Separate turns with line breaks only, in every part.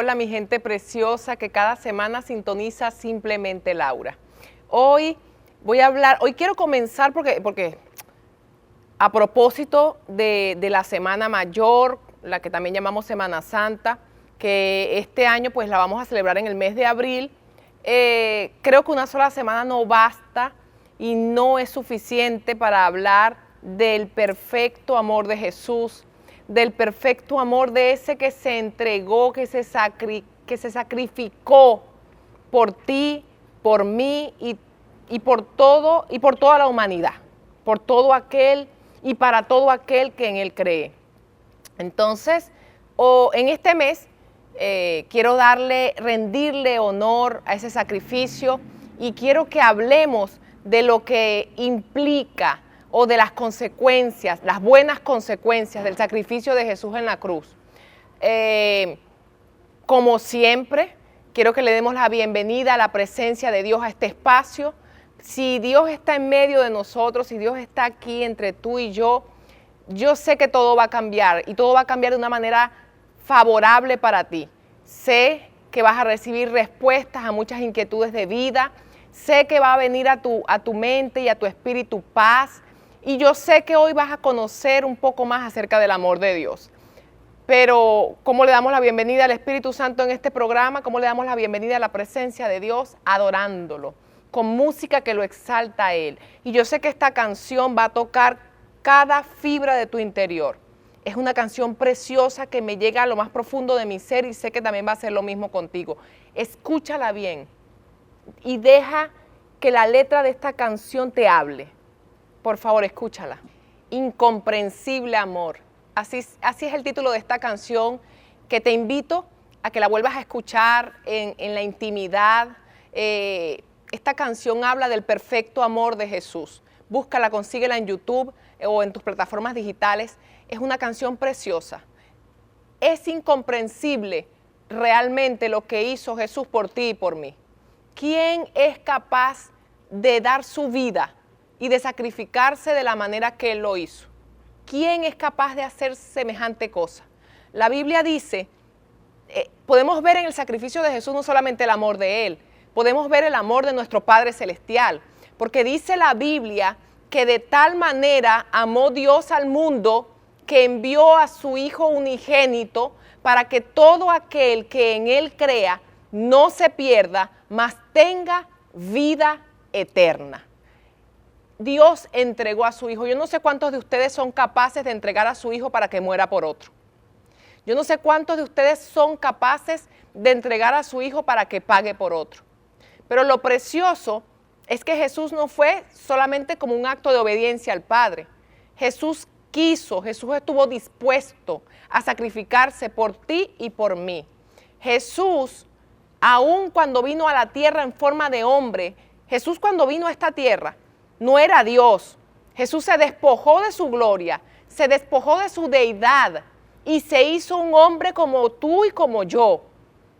hola mi gente preciosa que cada semana sintoniza Simplemente Laura. Hoy quiero comenzar porque a propósito de la Semana Mayor, la que también llamamos Semana Santa, que este año pues la vamos a celebrar en el mes de abril, creo que una sola semana no basta y no es suficiente para hablar del perfecto amor de Jesús, del perfecto amor de ese que se entregó, que se sacrificó por ti, por mí y por toda la humanidad, por todo aquel y para todo aquel que en él cree. Entonces, en este mes quiero rendirle honor a ese sacrificio y quiero que hablemos de lo que implica o de las consecuencias, las buenas consecuencias del sacrificio de Jesús en la cruz. Como siempre, quiero que le demos la bienvenida a la presencia de Dios a este espacio. Si Dios está en medio de nosotros, si Dios está aquí entre tú y yo sé que todo va a cambiar y todo va a cambiar de una manera favorable para ti. Sé que vas a recibir respuestas a muchas inquietudes de vida. Sé que va a venir a tu mente y a tu espíritu paz. Y yo sé que hoy vas a conocer un poco más acerca del amor de Dios. Pero, ¿cómo le damos la bienvenida al Espíritu Santo en este programa? ¿Cómo le damos la bienvenida a la presencia de Dios? Adorándolo, con música que lo exalta a Él. Y yo sé que esta canción va a tocar cada fibra de tu interior. Es una canción preciosa que me llega a lo más profundo de mi ser y sé que también va a hacer lo mismo contigo. Escúchala bien y deja que la letra de esta canción te hable. Por favor, escúchala. Incomprensible amor. Así es el título de esta canción que te invito a que la vuelvas a escuchar en la intimidad. Esta canción habla del perfecto amor de Jesús. Búscala, consíguela en YouTube o en tus plataformas digitales. Es una canción preciosa. Es incomprensible realmente lo que hizo Jesús por ti y por mí. ¿Quién es capaz de dar su vida y de sacrificarse de la manera que Él lo hizo? ¿Quién es capaz de hacer semejante cosa? La Biblia dice, podemos ver en el sacrificio de Jesús no solamente el amor de Él, podemos ver el amor de nuestro Padre Celestial, porque dice la Biblia que de tal manera amó Dios al mundo que envió a su Hijo unigénito para que todo aquel que en Él crea no se pierda, mas tenga vida eterna. Dios entregó a su Hijo. Yo no sé cuántos de ustedes son capaces de entregar a su Hijo para que muera por otro. Yo no sé cuántos de ustedes son capaces de entregar a su Hijo para que pague por otro. Pero lo precioso es que Jesús no fue solamente como un acto de obediencia al Padre. Jesús estuvo dispuesto a sacrificarse por ti y por mí. Jesús, aun cuando vino a la tierra en forma de hombre, Jesús cuando vino a esta tierra, no era Dios. Jesús se despojó de su gloria, se despojó de su deidad y se hizo un hombre como tú y como yo,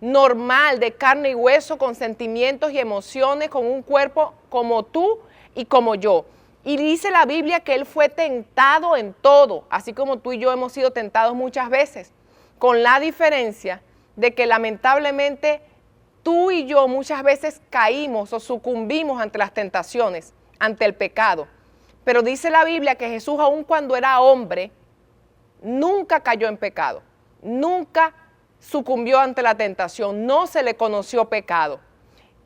normal, de carne y hueso, con sentimientos y emociones, con un cuerpo como tú y como yo. Y dice la Biblia que Él fue tentado en todo, así como tú y yo hemos sido tentados muchas veces, con la diferencia de que lamentablemente tú y yo muchas veces caímos o sucumbimos ante las tentaciones, ante el pecado. Pero dice la Biblia que Jesús, aun cuando era hombre, nunca cayó en pecado, nunca sucumbió ante la tentación, no se le conoció pecado.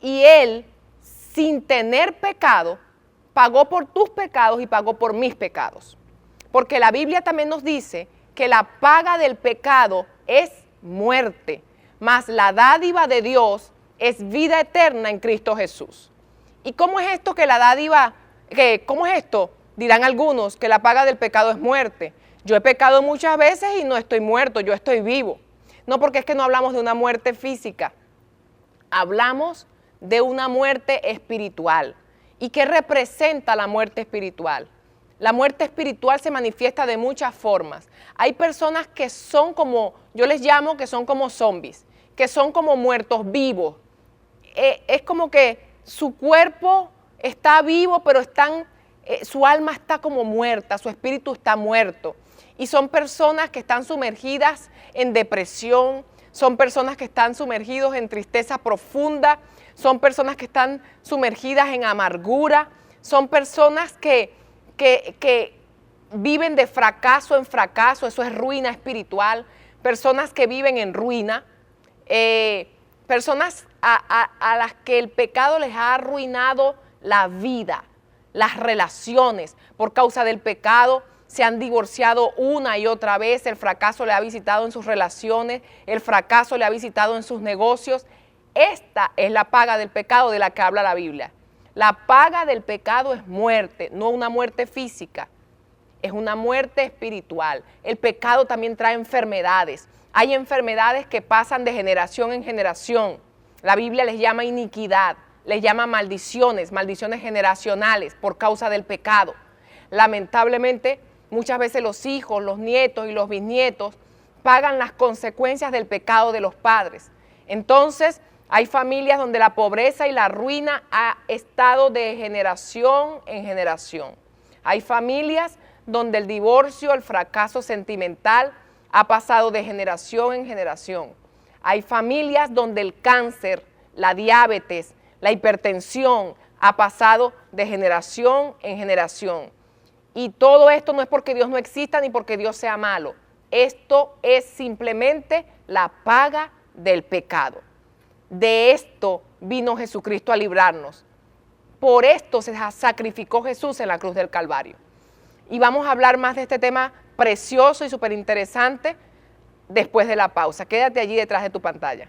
Y Él, sin tener pecado, pagó por tus pecados y pagó por mis pecados. Porque la Biblia también nos dice que la paga del pecado es muerte, mas la dádiva de Dios es vida eterna en Cristo Jesús. ¿Y cómo es esto que la dádiva, cómo es esto? Dirán algunos que la paga del pecado es muerte. Yo he pecado muchas veces y no estoy muerto, yo estoy vivo. No, porque es que no hablamos de una muerte física, hablamos de una muerte espiritual. ¿Y qué representa la muerte espiritual? La muerte espiritual se manifiesta de muchas formas. Hay personas que son como, yo les llamo que son como zombies, que son como muertos vivos. Es como que su cuerpo está vivo, pero su alma está como muerta, su espíritu está muerto. Y son personas que están sumergidas en depresión, son personas que están sumergidos en tristeza profunda, son personas que están sumergidas en amargura, son personas que viven de fracaso en fracaso, eso es ruina espiritual, personas que viven en ruina, personas a las que el pecado les ha arruinado la vida, las relaciones. Por causa del pecado se han divorciado una y otra vez, el fracaso le ha visitado en sus relaciones, el fracaso le ha visitado en sus negocios. Esta es la paga del pecado de la que habla la Biblia. La paga del pecado es muerte, no una muerte física, es una muerte espiritual. El pecado también trae enfermedades. Hay enfermedades que pasan de generación en generación. La Biblia les llama iniquidad, les llama maldiciones, maldiciones generacionales por causa del pecado. Lamentablemente, muchas veces los hijos, los nietos y los bisnietos pagan las consecuencias del pecado de los padres. Entonces, hay familias donde la pobreza y la ruina ha estado de generación en generación. Hay familias donde el divorcio, el fracaso sentimental ha pasado de generación en generación. Hay familias donde el cáncer, la diabetes, la hipertensión ha pasado de generación en generación. Y todo esto no es porque Dios no exista ni porque Dios sea malo. Esto es simplemente la paga del pecado. De esto vino Jesucristo a librarnos. Por esto se sacrificó Jesús en la cruz del Calvario. Y vamos a hablar más de este tema precioso y súper interesante después de la pausa. Quédate allí detrás de tu pantalla.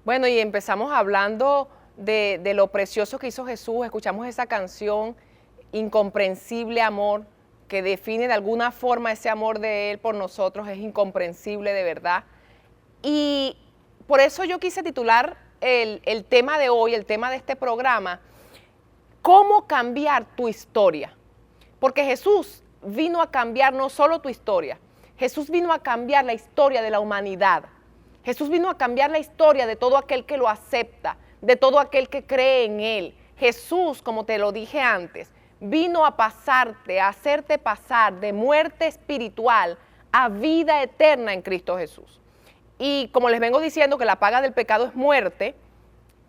Bueno, y empezamos hablando de lo precioso que hizo Jesús. Escuchamos esa canción, Incomprensible Amor, que define de alguna forma ese amor de Él por nosotros. Es incomprensible de verdad. Y por eso yo quise titular el tema de hoy, el tema de este programa, ¿cómo cambiar tu historia? Porque Jesús vino a cambiar no solo tu historia, Jesús vino a cambiar la historia de la humanidad. Jesús vino a cambiar la historia de todo aquel que lo acepta, de todo aquel que cree en Él. Jesús, como te lo dije antes, vino a pasarte, a hacerte pasar de muerte espiritual a vida eterna en Cristo Jesús. Y como les vengo diciendo que la paga del pecado es muerte,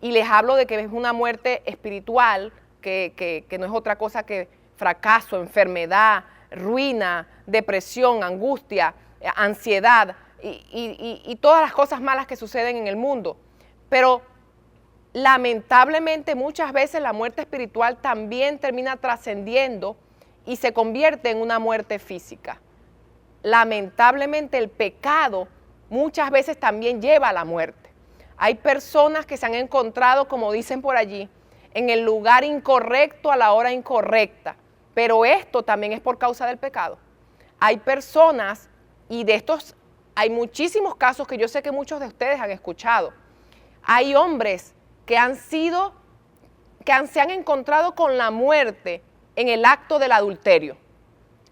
y les hablo de que es una muerte espiritual, que no es otra cosa que fracaso, enfermedad, ruina, depresión, angustia, ansiedad y todas las cosas malas que suceden en el mundo. Pero lamentablemente muchas veces la muerte espiritual también termina trascendiendo y se convierte en una muerte física. Lamentablemente el pecado muchas veces también lleva a la muerte. Hay personas que se han encontrado, como dicen por allí, en el lugar incorrecto a la hora incorrecta, pero esto también es por causa del pecado. Hay personas, y de estos hay muchísimos casos que yo sé que muchos de ustedes han escuchado. Hay hombres que se han encontrado con la muerte en el acto del adulterio.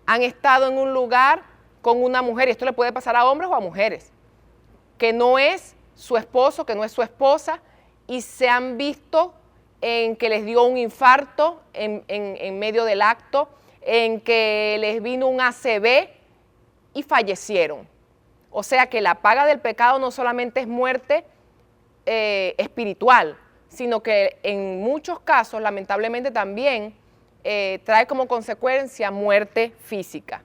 Han estado en un lugar con una mujer, y esto le puede pasar a hombres o a mujeres, que no es su esposo, que no es su esposa, y se han visto en que les dio un infarto en medio del acto, en que les vino un ACV y fallecieron. O sea que la paga del pecado no solamente es muerte espiritual, sino que en muchos casos, lamentablemente también, trae como consecuencia muerte física.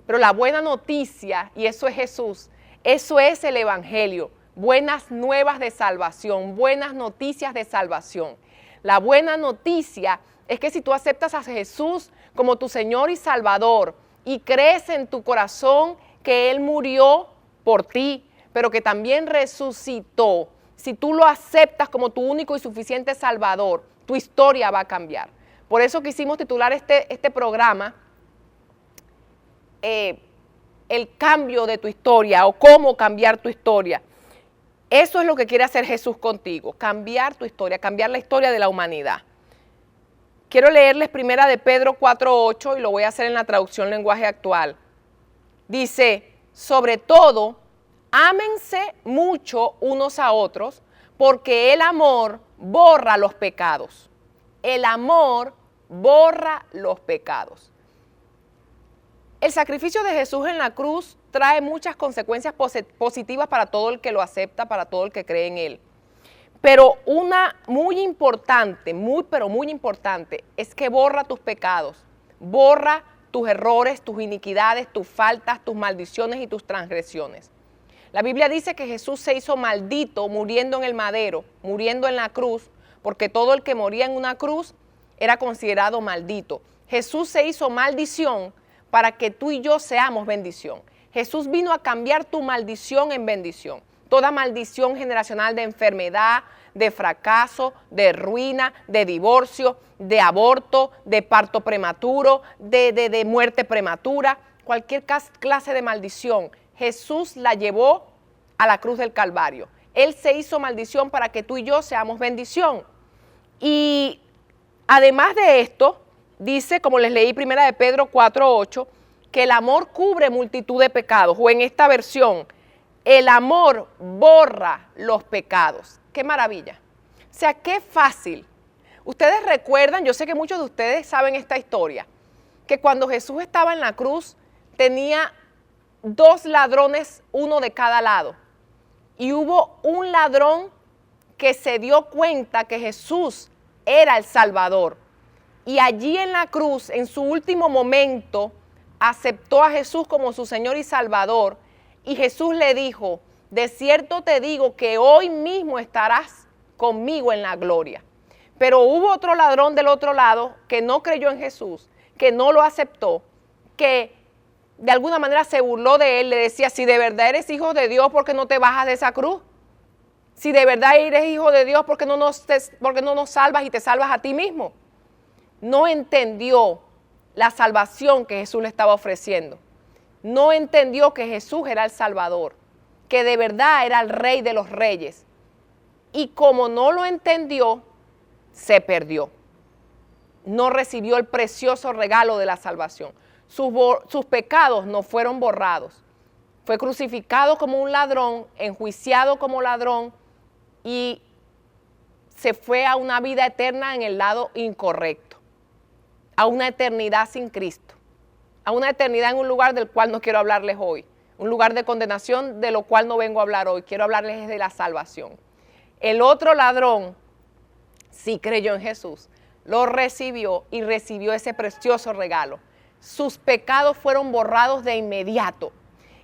Pero la buena noticia, y eso es Jesús, eso es el Evangelio, buenas nuevas de salvación, buenas noticias de salvación. La buena noticia es que si tú aceptas a Jesús como tu Señor y Salvador y crees en tu corazón que Él murió por ti, pero que también resucitó, si tú lo aceptas como tu único y suficiente Salvador, tu historia va a cambiar. Por eso quisimos titular este programa el cambio de tu historia o cómo cambiar tu historia. Eso es lo que quiere hacer Jesús contigo, cambiar tu historia, cambiar la historia de la humanidad. Quiero leerles primera de Pedro 4:8 y lo voy a hacer en la traducción lenguaje actual. Dice, sobre todo, ámense mucho unos a otros, porque el amor borra los pecados. El amor borra los pecados. El sacrificio de Jesús en la cruz trae muchas consecuencias positivas para todo el que lo acepta, para todo el que cree en Él. Pero una muy importante, pero muy importante, es que borra tus pecados, borra tus errores, tus iniquidades, tus faltas, tus maldiciones y tus transgresiones. La Biblia dice que Jesús se hizo maldito muriendo en el madero, muriendo en la cruz, porque todo el que moría en una cruz era considerado maldito. Jesús se hizo maldición para que tú y yo seamos bendición. Jesús vino a cambiar tu maldición en bendición. Toda maldición generacional de enfermedad, de fracaso, de ruina, de divorcio, de aborto, de parto prematuro, de muerte prematura, cualquier clase de maldición, Jesús la llevó a la cruz del Calvario. Él se hizo maldición para que tú y yo seamos bendición. Y además de esto, dice, como les leí 1 de Pedro 4:8, que el amor cubre multitud de pecados, o en esta versión, el amor borra los pecados. ¡Qué maravilla! O sea, qué fácil. Ustedes recuerdan, yo sé que muchos de ustedes saben esta historia, que cuando Jesús estaba en la cruz, tenía 2 ladrones, uno de cada lado. Y hubo un ladrón que se dio cuenta que Jesús era el Salvador. Y allí en la cruz, en su último momento, aceptó a Jesús como su Señor y Salvador. Y Jesús le dijo, de cierto te digo que hoy mismo estarás conmigo en la gloria. Pero hubo otro ladrón del otro lado que no creyó en Jesús, que no lo aceptó, que de alguna manera se burló de él, le decía, si de verdad eres hijo de Dios, ¿por qué no te bajas de esa cruz? Si de verdad eres hijo de Dios, ¿por qué no nos salvas y te salvas a ti mismo? No entendió la salvación que Jesús le estaba ofreciendo. No entendió que Jesús era el Salvador, que de verdad era el Rey de los Reyes. Y como no lo entendió, se perdió. No recibió el precioso regalo de la salvación. Sus pecados no fueron borrados. Fue crucificado como un ladrón, enjuiciado como ladrón y se fue a una vida eterna en el lado incorrecto, a una eternidad sin Cristo, a una eternidad en un lugar del cual no quiero hablarles hoy, un lugar de condenación de lo cual no vengo a hablar hoy, quiero hablarles de la salvación. El otro ladrón sí creyó en Jesús, lo recibió y recibió ese precioso regalo. Sus pecados fueron borrados de inmediato.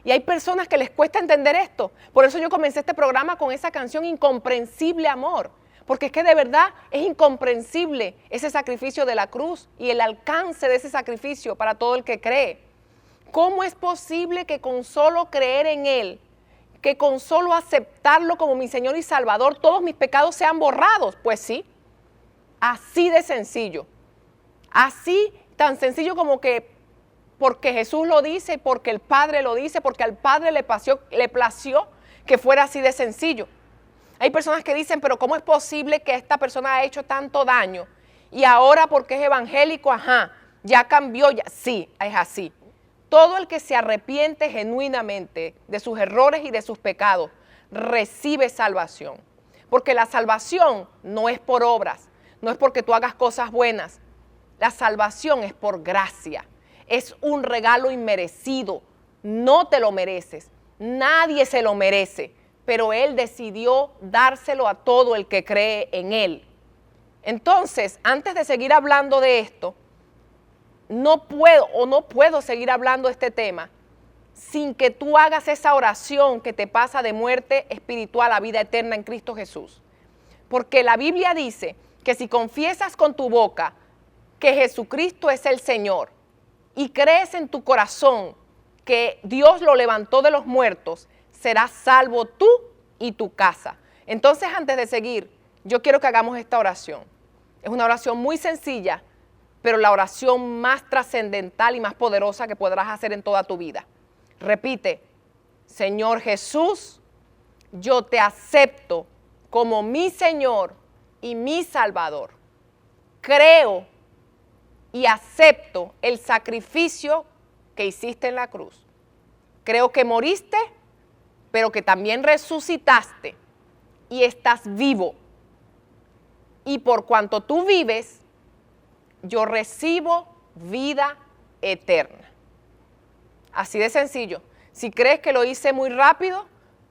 Y hay personas que les cuesta entender esto. Por eso yo comencé este programa con esa canción Incomprensible Amor. Porque es que de verdad es incomprensible ese sacrificio de la cruz y el alcance de ese sacrificio para todo el que cree. ¿Cómo es posible que con solo creer en Él, que con solo aceptarlo como mi Señor y Salvador, todos mis pecados sean borrados? Pues sí, así de sencillo. Así tan sencillo como que porque Jesús lo dice, porque el Padre lo dice, porque al Padre le plació que fuera así de sencillo. Hay personas que dicen, pero ¿cómo es posible que esta persona ha hecho tanto daño? Y ahora porque es evangélico, ya cambió, ya. Sí, es así. Todo el que se arrepiente genuinamente de sus errores y de sus pecados, recibe salvación. Porque la salvación no es por obras, no es porque tú hagas cosas buenas. La salvación es por gracia. Es un regalo inmerecido. No te lo mereces. Nadie se lo merece. Pero Él decidió dárselo a todo el que cree en Él. Entonces, antes de seguir hablando de esto, no puedo seguir hablando de este tema sin que tú hagas esa oración que te pasa de muerte espiritual a vida eterna en Cristo Jesús. Porque la Biblia dice que si confiesas con tu boca que Jesucristo es el Señor y crees en tu corazón que Dios lo levantó de los muertos, serás salvo tú y tu casa. Entonces, antes de seguir, yo quiero que hagamos esta oración. Es una oración muy sencilla, pero la oración más trascendental y más poderosa que podrás hacer en toda tu vida. Repite: Señor Jesús, yo te acepto como mi Señor y mi Salvador. Creo y acepto el sacrificio que hiciste en la cruz. Creo que moriste, pero que también resucitaste y estás vivo. Y por cuanto tú vives, yo recibo vida eterna. Así de sencillo. Si crees que lo hice muy rápido,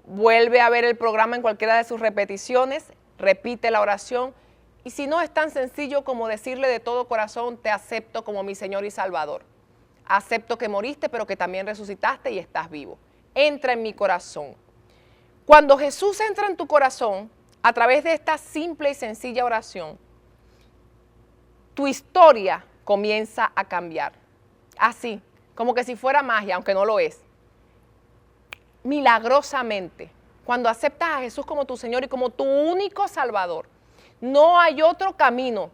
vuelve a ver el programa en cualquiera de sus repeticiones, repite la oración. Y si no es tan sencillo como decirle de todo corazón, te acepto como mi Señor y Salvador. Acepto que moriste, pero que también resucitaste y estás vivo. Entra en mi corazón. Cuando Jesús entra en tu corazón, a través de esta simple y sencilla oración, tu historia comienza a cambiar. Así, como que si fuera magia, aunque no lo es. Milagrosamente, cuando aceptas a Jesús como tu Señor y como tu único Salvador, no hay otro camino.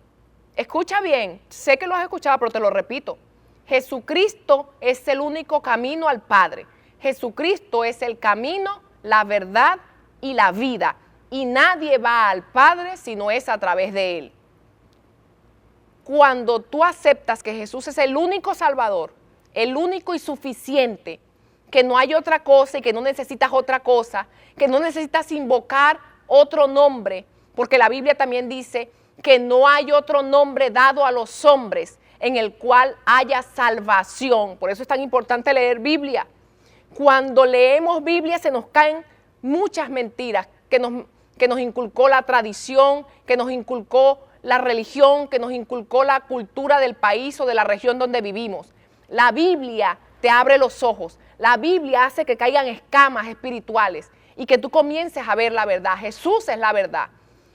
Escucha bien, sé que lo has escuchado, pero te lo repito. Jesucristo es el único camino al Padre. Jesucristo es el camino, la verdad y la vida. Y nadie va al Padre si no es a través de Él. Cuando tú aceptas que Jesús es el único Salvador, el único y suficiente, que no hay otra cosa y que no necesitas otra cosa, que no necesitas invocar otro nombre, porque la Biblia también dice que no hay otro nombre dado a los hombres en el cual haya salvación. Por eso es tan importante leer Biblia. Cuando leemos Biblia se nos caen muchas mentiras que nos inculcó la tradición, que nos inculcó la religión, que nos inculcó la cultura del país o de la región donde vivimos. La Biblia te abre los ojos. La Biblia hace que caigan escamas espirituales y que tú comiences a ver la verdad. Jesús es la verdad.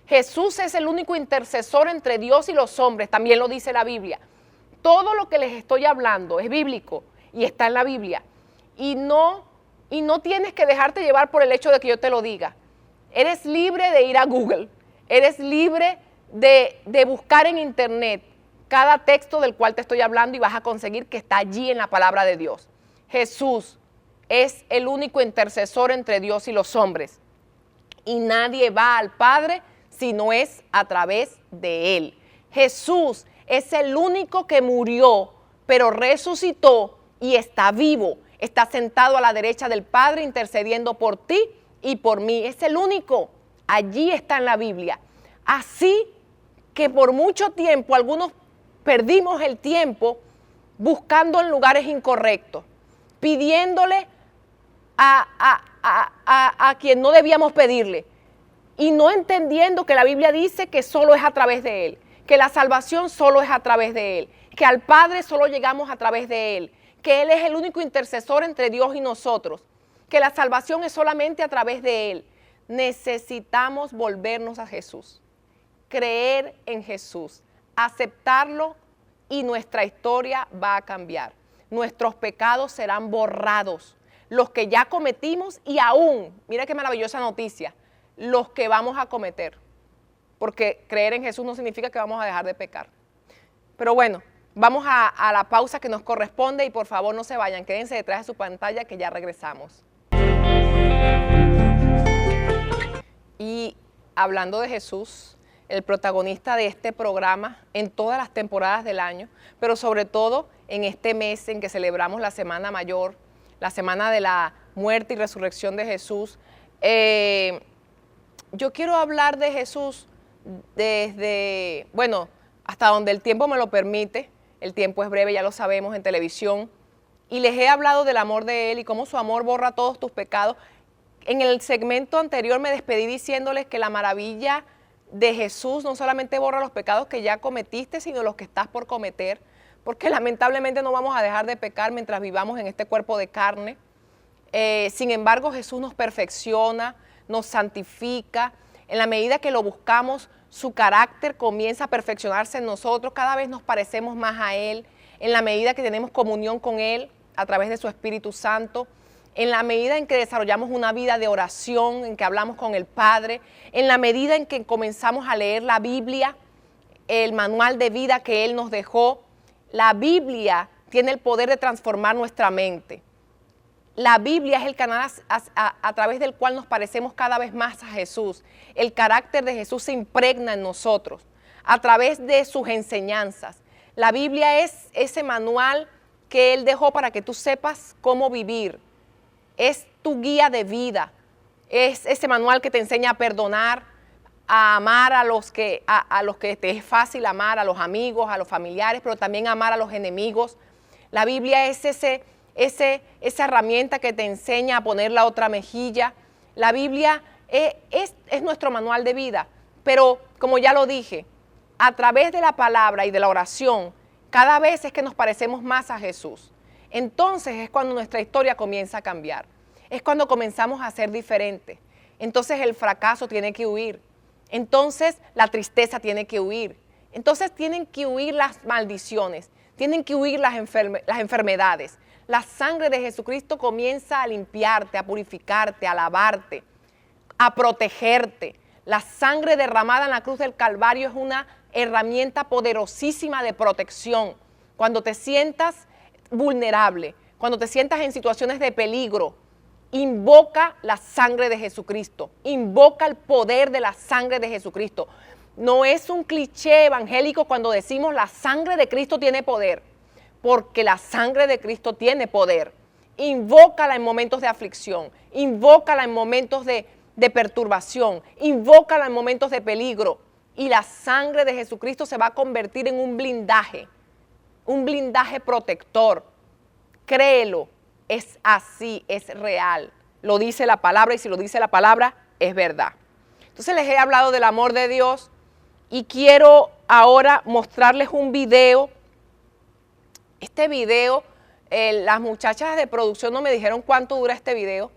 Jesús es el único intercesor entre Dios y los hombres, también lo dice la Biblia. Todo lo que les estoy hablando es bíblico y está en la Biblia. Y no tienes que dejarte llevar por el hecho de que yo te lo diga. Eres libre de ir a Google, eres libre de buscar en internet cada texto del cual te estoy hablando y vas a conseguir que está allí en la palabra de Dios. Jesús es el único intercesor entre Dios y los hombres. Y nadie va al Padre si no es a través de Él. Jesús es el único que murió, pero resucitó y está vivo. Está sentado a la derecha del Padre intercediendo por ti y por mí. Es el único. Allí está en la Biblia. Así que por mucho tiempo algunos perdimos el tiempo buscando en lugares incorrectos, pidiéndole a quien no debíamos pedirle y no entendiendo que la Biblia dice que solo es a través de Él, que la salvación solo es a través de Él, que al Padre solo llegamos a través de Él, que Él es el único intercesor entre Dios y nosotros, que la salvación es solamente a través de Él. Necesitamos volvernos a Jesús, creer en Jesús, aceptarlo y nuestra historia va a cambiar. Nuestros pecados serán borrados, los que ya cometimos y aún, mira qué maravillosa noticia, los que vamos a cometer. Porque creer en Jesús no significa que vamos a dejar de pecar. Pero bueno, vamos a la pausa que nos corresponde y por favor no se vayan, quédense detrás de su pantalla que ya regresamos. Y hablando de Jesús, el protagonista de este programa en todas las temporadas del año, pero sobre todo en este mes en que celebramos la Semana Mayor, la semana de la muerte y resurrección de Jesús. Yo quiero hablar de Jesús desde, bueno, hasta donde el tiempo me lo permite. El tiempo es breve, ya lo sabemos, en televisión. Y les he hablado del amor de Él y cómo su amor borra todos tus pecados. En el segmento anterior me despedí diciéndoles que la maravilla de Jesús no solamente borra los pecados que ya cometiste, sino los que estás por cometer, porque lamentablemente no vamos a dejar de pecar mientras vivamos en este cuerpo de carne. Sin embargo, Jesús nos perfecciona, nos santifica. En la medida que lo buscamos, su carácter comienza a perfeccionarse en nosotros, cada vez nos parecemos más a Él, en la medida que tenemos comunión con Él a través de su Espíritu Santo, en la medida en que desarrollamos una vida de oración, en que hablamos con el Padre, en la medida en que comenzamos a leer la Biblia, el manual de vida que Él nos dejó. La Biblia tiene el poder de transformar nuestra mente. La Biblia es el canal a través del cual nos parecemos cada vez más a Jesús. El carácter de Jesús se impregna en nosotros a través de sus enseñanzas. La Biblia es ese manual que Él dejó para que tú sepas cómo vivir. Es tu guía de vida. Es ese manual que te enseña a perdonar, a amar a los que te es fácil amar, a los amigos, a los familiares, pero también amar a los enemigos. La Biblia es esa herramienta que te enseña a poner la otra mejilla. La Biblia es nuestro manual de vida, pero como ya lo dije, a través de la palabra y de la oración, cada vez es que nos parecemos más a Jesús. Entonces es cuando nuestra historia comienza a cambiar. Es cuando comenzamos a ser diferentes. Entonces el fracaso tiene que huir. Entonces la tristeza tiene que huir. Entonces tienen que huir las maldiciones. Tienen que huir las enfermedades. La sangre de Jesucristo comienza a limpiarte, a purificarte, a lavarte, a protegerte. La sangre derramada en la cruz del Calvario es una herramienta poderosísima de protección. Cuando te sientas vulnerable, cuando te sientas en situaciones de peligro, invoca la sangre de Jesucristo, invoca el poder de la sangre de Jesucristo. No es un cliché evangélico cuando decimos la sangre de Cristo tiene poder, porque la sangre de Cristo tiene poder. Invócala en momentos de aflicción, invócala en momentos de perturbación, invócala en momentos de peligro, y la sangre de Jesucristo se va a convertir en un blindaje protector. Créelo, es así, es real. Lo dice la palabra, y si lo dice la palabra, es verdad. Entonces les he hablado del amor de Dios y quiero ahora mostrarles un video. Este video, las muchachas de producción no me dijeron cuánto dura este video,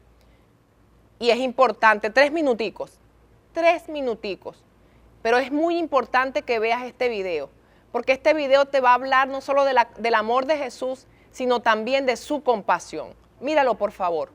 y es importante, 3 minuticos, pero es muy importante que veas este video, porque este video te va a hablar no solo del amor de Jesús, sino también de su compasión. Míralo, por favor.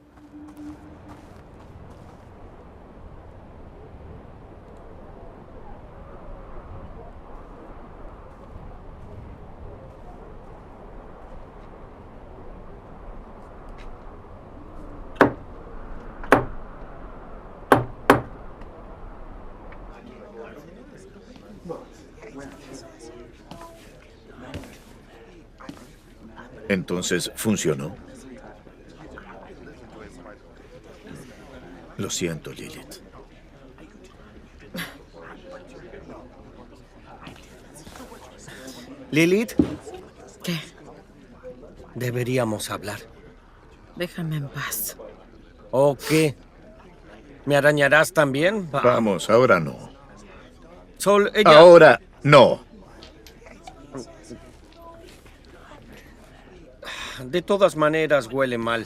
Entonces, ¿funcionó? Lo siento, Lilith.
¿Lilith?
¿Qué?
Deberíamos hablar.
Déjame en paz.
¿O qué? ¿Me arañarás también?
Vamos, ahora no.
Sol, ella...
Ahora no.
De todas maneras, huele mal.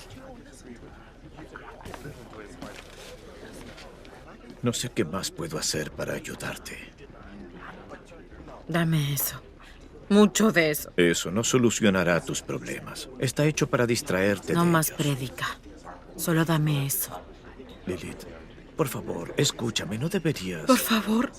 No sé qué más puedo hacer para ayudarte.
Dame eso. Mucho de eso.
Eso no solucionará tus problemas. Está hecho para distraerte
No
de
más
ellos.
prédica. Solo dame eso.
Lilith, por favor, escúchame, no deberías...
Por favor.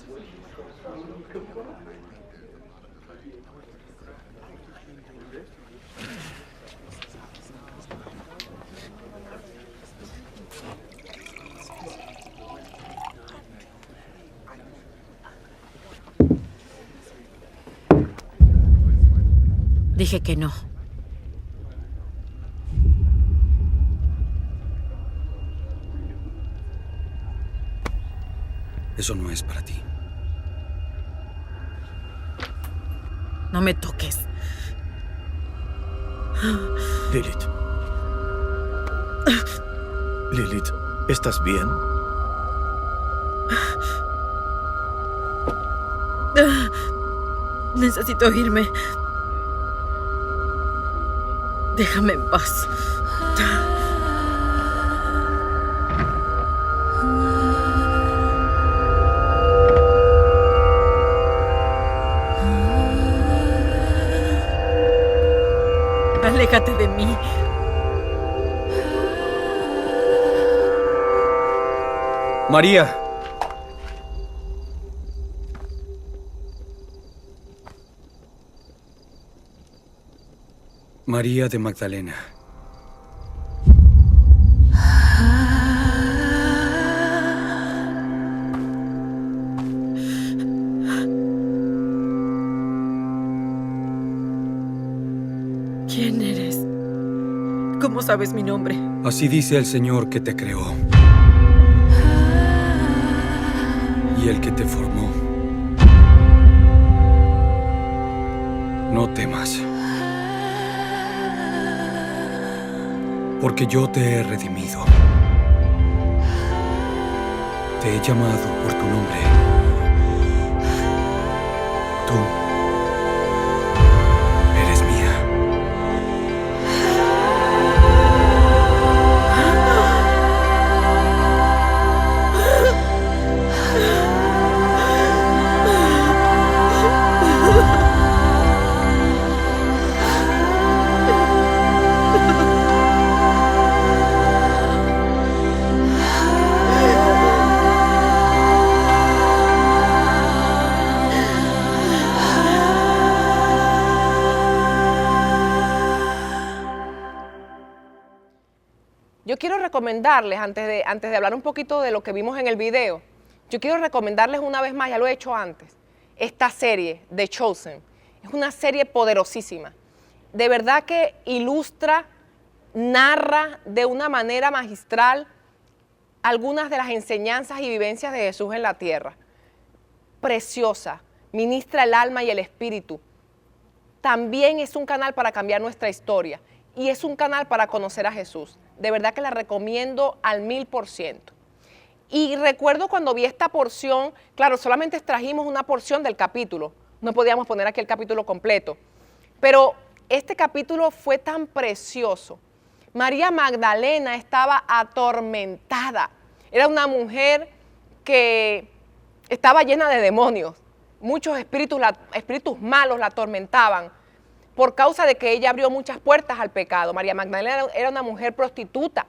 Dije que no.
Eso no es para ti.
No me toques.
Lilith. Lilith, ¿estás bien?
Necesito irme. Déjame en paz. Aléjate de mí.
María. María de Magdalena.
¿Quién eres? ¿Cómo sabes mi nombre?
Así dice el Señor que te creó. Y el que te formó. No temas. porque yo te he redimido. Te he llamado por tu nombre. Tú eres mía.
Yo quiero recomendarles, antes de hablar un poquito de lo que vimos en el video, yo quiero recomendarles una vez más, ya lo he hecho antes, esta serie, The Chosen. Es una serie poderosísima. De verdad que ilustra, narra de una manera magistral algunas de las enseñanzas y vivencias de Jesús en la tierra. Preciosa, ministra el alma y el espíritu. También es un canal para cambiar nuestra historia y es un canal para conocer a Jesús. De verdad que la recomiendo al 1000%. Y recuerdo cuando vi esta porción, claro, solamente extrajimos una porción del capítulo, no podíamos poner aquí el capítulo completo, pero este capítulo fue tan precioso. María Magdalena estaba atormentada, era una mujer que estaba llena de demonios, muchos espíritus malos la atormentaban, por causa de que ella abrió muchas puertas al pecado. María Magdalena era una mujer prostituta.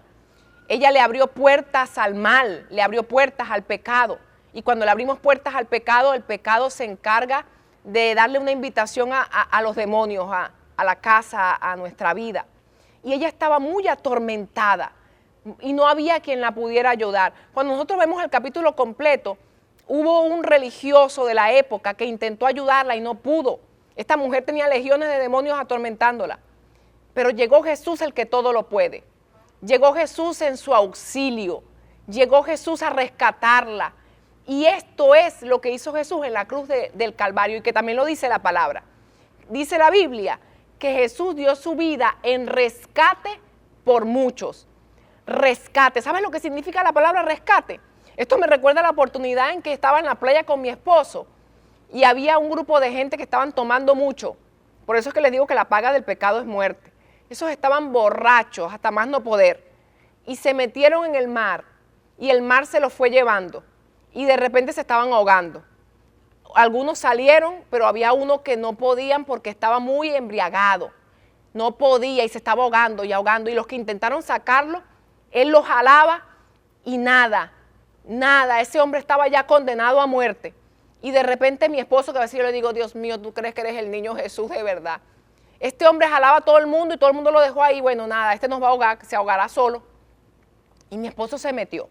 Ella le abrió puertas al mal, le abrió puertas al pecado. Y cuando le abrimos puertas al pecado, el pecado se encarga de darle una invitación a los demonios, a la casa, a nuestra vida. Y ella estaba muy atormentada y no había quien la pudiera ayudar. Cuando nosotros vemos el capítulo completo, hubo un religioso de la época que intentó ayudarla y no pudo. Esta mujer tenía legiones de demonios atormentándola, pero llegó Jesús, el que todo lo puede. Llegó Jesús en su auxilio, llegó Jesús a rescatarla. Y esto es lo que hizo Jesús en la cruz del Calvario y que también lo dice la palabra. Dice la Biblia que Jesús dio su vida en rescate por muchos. Rescate, ¿sabes lo que significa la palabra rescate? Esto me recuerda a la oportunidad en que estaba en la playa con mi esposo y había un grupo de gente que estaban tomando mucho. Por eso es que les digo que la paga del pecado es muerte. Esos estaban borrachos, hasta más no poder. Y se metieron en el mar y el mar se los fue llevando. Y de repente se estaban ahogando. Algunos salieron, pero había uno que no podían porque estaba muy embriagado. No podía y se estaba ahogando y ahogando. Y los que intentaron sacarlo, él los jalaba y nada, nada. Ese hombre estaba ya condenado a muerte. Y de repente mi esposo, que a veces yo le digo, Dios mío, ¿tú crees que eres el niño Jesús de verdad? Este hombre jalaba a todo el mundo y todo el mundo lo dejó ahí. Bueno, nada, este nos va a ahogar, se ahogará solo. Y mi esposo se metió.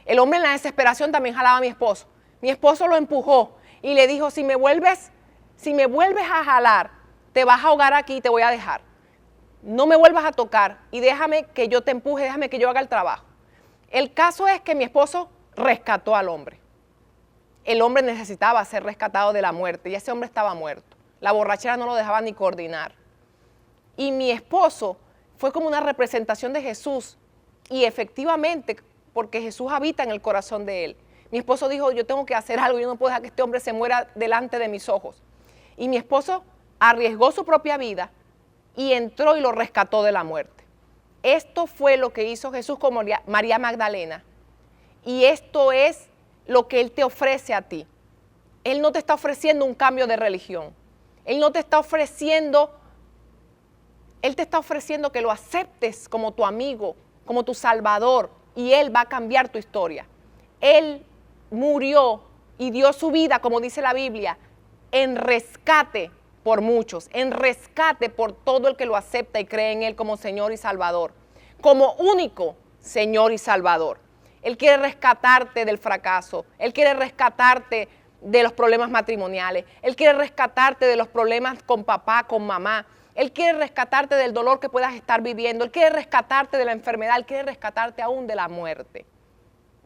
El hombre en la desesperación también jalaba a mi esposo. Mi esposo lo empujó y le dijo, si me vuelves a jalar, te vas a ahogar aquí y te voy a dejar. No me vuelvas a tocar y déjame que yo te empuje, déjame que yo haga el trabajo. El caso es que mi esposo rescató al hombre. El hombre necesitaba ser rescatado de la muerte y ese hombre estaba muerto. La borrachera no lo dejaba ni coordinar. Y mi esposo fue como una representación de Jesús y efectivamente, porque Jesús habita en el corazón de él. Mi esposo dijo, yo tengo que hacer algo, yo no puedo dejar que este hombre se muera delante de mis ojos. Y mi esposo arriesgó su propia vida y entró y lo rescató de la muerte. Esto fue lo que hizo Jesús con María Magdalena. Y esto es lo que Él te ofrece a ti. Él no te está ofreciendo un cambio de religión. Él no te está ofreciendo, Él te está ofreciendo que lo aceptes como tu amigo, como tu salvador, y Él va a cambiar tu historia. Él murió y dio su vida, como dice la Biblia, en rescate por muchos, en rescate por todo el que lo acepta y cree en Él como Señor y Salvador, como único Señor y Salvador. Él quiere rescatarte del fracaso, Él quiere rescatarte de los problemas matrimoniales, Él quiere rescatarte de los problemas con papá, con mamá, Él quiere rescatarte del dolor que puedas estar viviendo, Él quiere rescatarte de la enfermedad, Él quiere rescatarte aún de la muerte.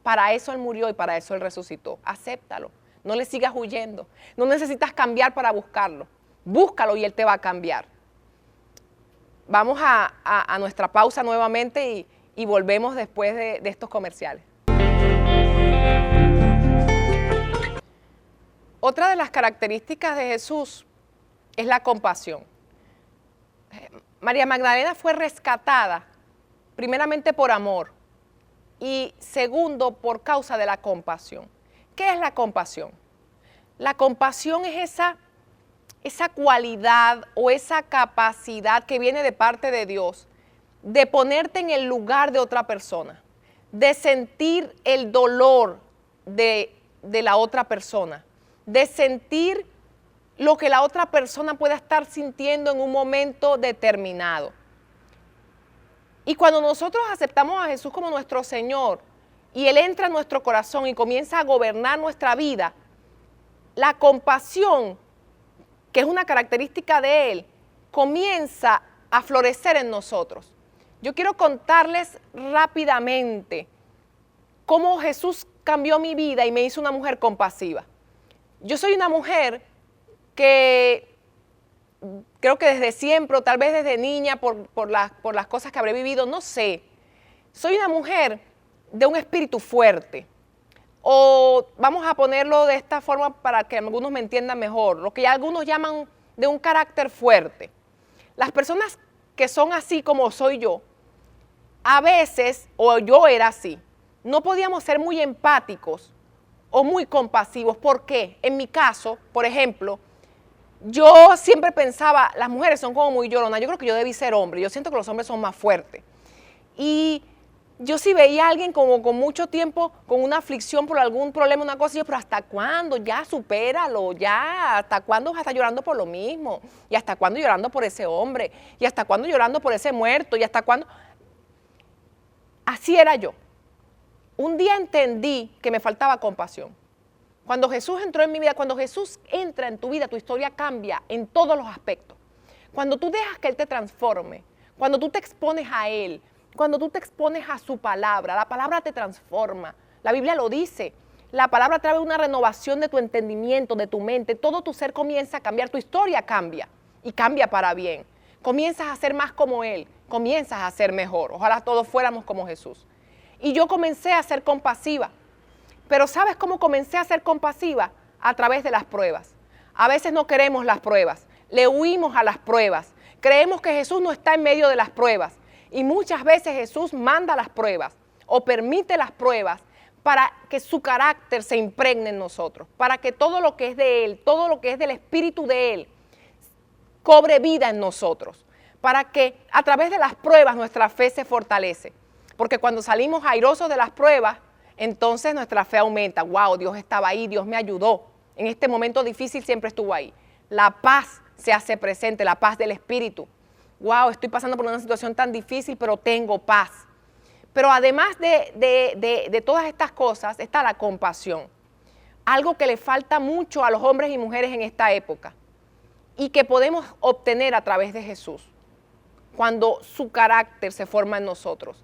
Para eso Él murió y para eso Él resucitó. Acéptalo, no le sigas huyendo, no necesitas cambiar para buscarlo, búscalo y Él te va a cambiar. Vamos a nuestra pausa nuevamente y volvemos después de estos comerciales. Otra de las características de Jesús es la compasión. María Magdalena fue rescatada primeramente por amor y segundo por causa de la compasión. ¿Qué es la compasión? La compasión es esa cualidad o esa capacidad que viene de parte de Dios de ponerte en el lugar de otra persona, de sentir el dolor de la otra persona, de sentir lo que la otra persona pueda estar sintiendo en un momento determinado. Y cuando nosotros aceptamos a Jesús como nuestro Señor y Él entra en nuestro corazón y comienza a gobernar nuestra vida, la compasión, que es una característica de Él, comienza a florecer en nosotros. Yo quiero contarles rápidamente cómo Jesús cambió mi vida y me hizo una mujer compasiva. Yo soy una mujer que creo que desde siempre, o tal vez desde niña, por las cosas que habré vivido, no sé. Soy una mujer de un espíritu fuerte. O vamos a ponerlo de esta forma para que algunos me entiendan mejor, lo que ya algunos llaman de un carácter fuerte. Las personas que son así como soy yo, a veces, o yo era así, no podíamos ser muy empáticos o muy compasivos. ¿Por qué? En mi caso, por ejemplo, yo siempre pensaba, las mujeres son como muy lloronas, yo creo que yo debí ser hombre, yo siento que los hombres son más fuertes. Y yo sí veía a alguien como con mucho tiempo, con una aflicción por algún problema, una cosa, y yo, pero ¿hasta cuándo? Ya supéralo, ya, ¿hasta cuándo vas a estar llorando por lo mismo? ¿Y hasta cuándo llorando por ese hombre? ¿Y hasta cuándo llorando por ese muerto? ¿Y hasta cuándo? Así era yo. Un día entendí que me faltaba compasión. Cuando Jesús entró en mi vida, cuando Jesús entra en tu vida, tu historia cambia en todos los aspectos. Cuando tú dejas que Él te transforme, cuando tú te expones a Él, cuando tú te expones a su palabra, la palabra te transforma. La Biblia lo dice. La palabra trae una renovación de tu entendimiento, de tu mente. Todo tu ser comienza a cambiar, tu historia cambia y cambia para bien. Comienzas a ser más como Él, comienzas a ser mejor. Ojalá todos fuéramos como Jesús. Y yo comencé a ser compasiva. Pero ¿sabes cómo comencé a ser compasiva? A través de las pruebas. A veces no queremos las pruebas, le huimos a las pruebas. Creemos que Jesús no está en medio de las pruebas. Y muchas veces Jesús manda las pruebas o permite las pruebas para que su carácter se impregne en nosotros, para que todo lo que es de Él, todo lo que es del Espíritu de Él, cobre vida en nosotros, para que a través de las pruebas nuestra fe se fortalece. Porque cuando salimos airosos de las pruebas, entonces nuestra fe aumenta. Wow, Dios estaba ahí, Dios me ayudó. En este momento difícil siempre estuvo ahí. La paz se hace presente, la paz del Espíritu. Wow, estoy pasando por una situación tan difícil, pero tengo paz. Pero además de todas estas cosas está la compasión. Algo que le falta mucho a los hombres y mujeres en esta época y que podemos obtener a través de Jesús cuando su carácter se forma en nosotros.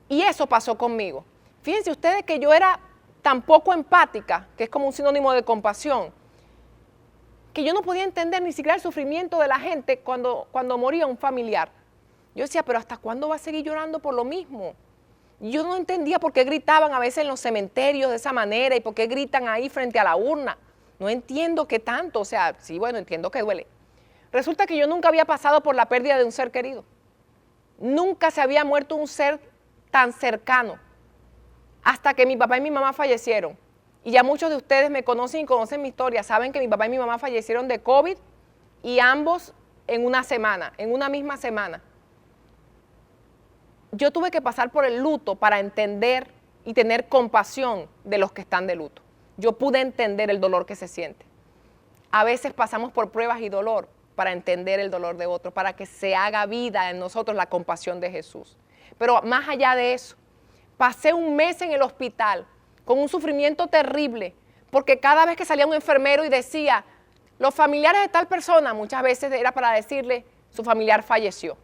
Y eso pasó conmigo. Fíjense ustedes que yo era tan poco empática, que es como un sinónimo de compasión, que yo no podía entender ni siquiera el sufrimiento de la gente cuando moría un familiar. Yo decía, pero ¿hasta cuándo va a seguir llorando por lo mismo? Yo no entendía por qué gritaban a veces en los cementerios de esa manera y por qué gritan ahí frente a la urna. No entiendo qué tanto, o sea, sí, bueno, entiendo que duele. Resulta que yo nunca había pasado por la pérdida de un ser querido. Nunca se había muerto un ser tan cercano hasta que mi papá y mi mamá fallecieron. Y ya muchos de ustedes me conocen y conocen mi historia, saben que mi papá y mi mamá fallecieron de COVID y ambos en una semana, en una misma semana. Yo tuve que pasar por el luto para entender y tener compasión de los que están de luto. Yo pude entender el dolor que se siente. A veces pasamos por pruebas y dolor para entender el dolor de otro, para que se haga vida en nosotros la compasión de Jesús. Pero más allá de eso, pasé un mes en el hospital con un sufrimiento terrible, porque cada vez que salía un enfermero y decía, los familiares de tal persona, muchas veces era para decirle, su familiar falleció.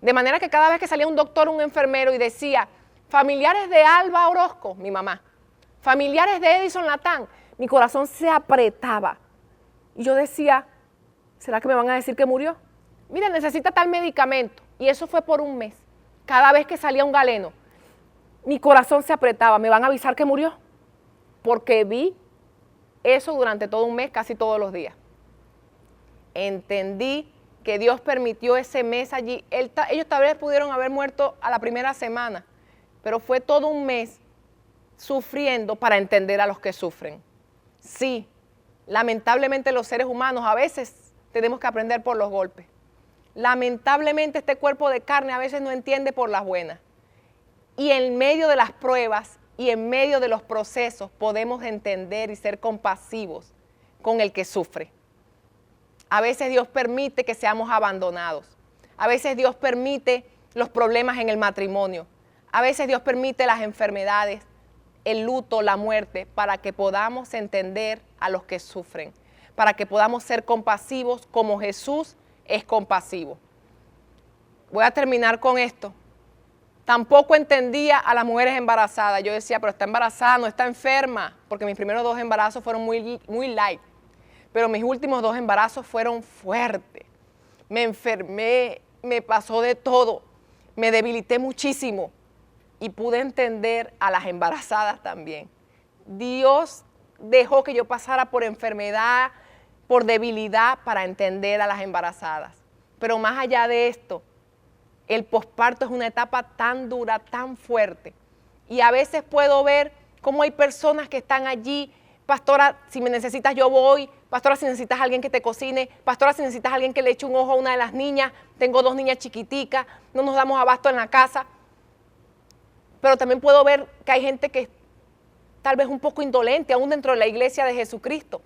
De manera que cada vez que salía un doctor, un enfermero y decía, familiares de Alba Orozco, mi mamá, familiares de Edison Latán, mi corazón se apretaba. Y yo decía, ¿será que me van a decir que murió? mira, necesita tal medicamento. Y eso fue por un mes. Cada vez que salía un galeno, mi corazón se apretaba, me van a avisar que murió. Porque vi eso durante todo un mes, casi todos los días. Entendí que Dios permitió ese mes allí. Ellos tal vez pudieron haber muerto a la primera semana, pero fue todo un mes sufriendo para entender a los que sufren. Sí, lamentablemente los seres humanos a veces tenemos que aprender por los golpes. Lamentablemente este cuerpo de carne a veces no entiende por las buenas. Y en medio de las pruebas y en medio de los procesos podemos entender y ser compasivos con el que sufre. A veces Dios permite que seamos abandonados. A veces Dios permite los problemas en el matrimonio. A veces Dios permite las enfermedades, el luto, la muerte, para que podamos entender a los que sufren, para que podamos ser compasivos como Jesús es compasivo. Voy a terminar con esto. Tampoco entendía a las mujeres embarazadas. Yo decía, pero está embarazada, no está enferma, porque mis primeros 2 embarazos fueron muy light. Pero mis últimos 2 embarazos fueron fuertes. Me enfermé, me pasó de todo, me debilité muchísimo y pude entender a las embarazadas también. Dios dejó que yo pasara por enfermedad, por debilidad para entender a las embarazadas. Pero más allá de esto, el posparto es una etapa tan dura, tan fuerte. Y a veces puedo ver cómo hay personas que están allí. Pastora, si me necesitas yo voy. Pastora, si necesitas a alguien que te cocine. Pastora, si necesitas a alguien que le eche un ojo a una de las niñas. Tengo 2 niñas chiquiticas, no nos damos abasto en la casa. Pero también puedo ver que hay gente que es tal vez un poco indolente, aún dentro de la iglesia de Jesucristo.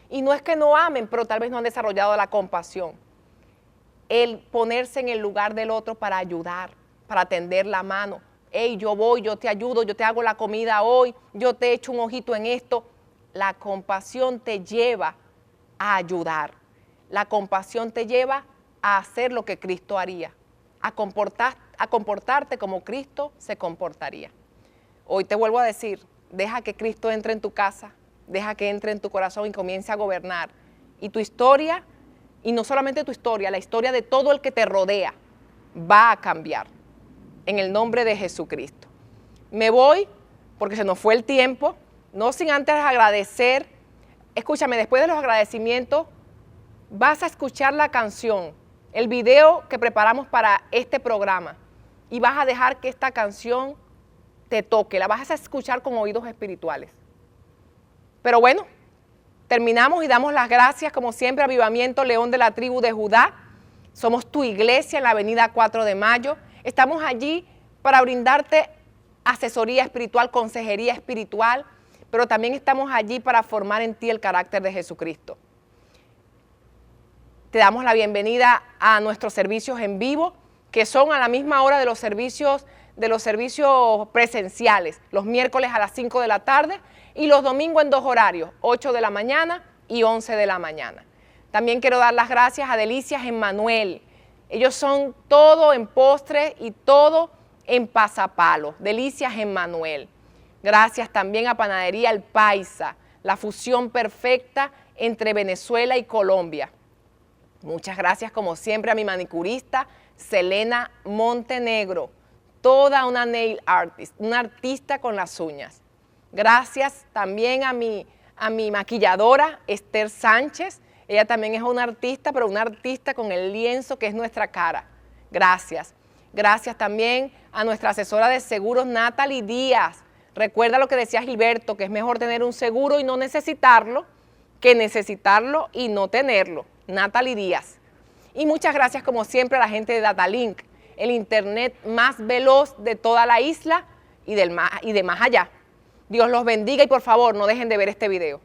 Y no es que no amen, pero tal vez no han desarrollado la compasión. El ponerse en el lugar del otro para ayudar, para tender la mano. Hey, yo voy, yo te ayudo, yo te hago la comida hoy, yo te echo un ojito en esto. La compasión te lleva a ayudar. La compasión te lleva a hacer lo que Cristo haría, a comportarte como Cristo se comportaría. Hoy te vuelvo a decir, deja que Cristo entre en tu casa, deja que entre en tu corazón y comience a gobernar. Y tu historia, y no solamente tu historia, la historia de todo el que te rodea va a cambiar. En el nombre de Jesucristo. Me voy porque se nos fue el tiempo. No sin antes agradecer, escúchame, después de los agradecimientos, vas a escuchar la canción, el video que preparamos para este programa y vas a dejar que esta canción te toque, la vas a escuchar con oídos espirituales. Pero bueno, terminamos y damos las gracias, como siempre, a Avivamiento León de la Tribu de Judá. Somos tu iglesia en la avenida 4 de Mayo. Estamos allí para brindarte asesoría espiritual, consejería espiritual, pero también estamos allí para formar en ti el carácter de Jesucristo. Te damos la bienvenida a nuestros servicios en vivo, que son a la misma hora de los servicios presenciales, los miércoles a las 5 de la tarde y los domingos en 2 horarios, 8 de la mañana y 11 de la mañana. También quiero dar las gracias a Delicias Emmanuel. Ellos son todo en postre y todo en pasapalo. Delicias Emmanuel. Gracias también a Panadería El Paisa, la fusión perfecta entre Venezuela y Colombia. Muchas gracias como siempre a mi manicurista, Selena Montenegro, toda una nail artist, una artista con las uñas. Gracias también a mi maquilladora, Esther Sánchez. Ella también es una artista, pero una artista con el lienzo que es nuestra cara. Gracias. Gracias también a nuestra asesora de seguros, Natalie Díaz. Recuerda lo que decía Gilberto, que es mejor tener un seguro y no necesitarlo, que necesitarlo y no tenerlo. Natalie Díaz. Y muchas gracias como siempre a la gente de Datalink, el internet más veloz de toda la isla y de más allá. Dios los bendiga y por favor no dejen de ver este video.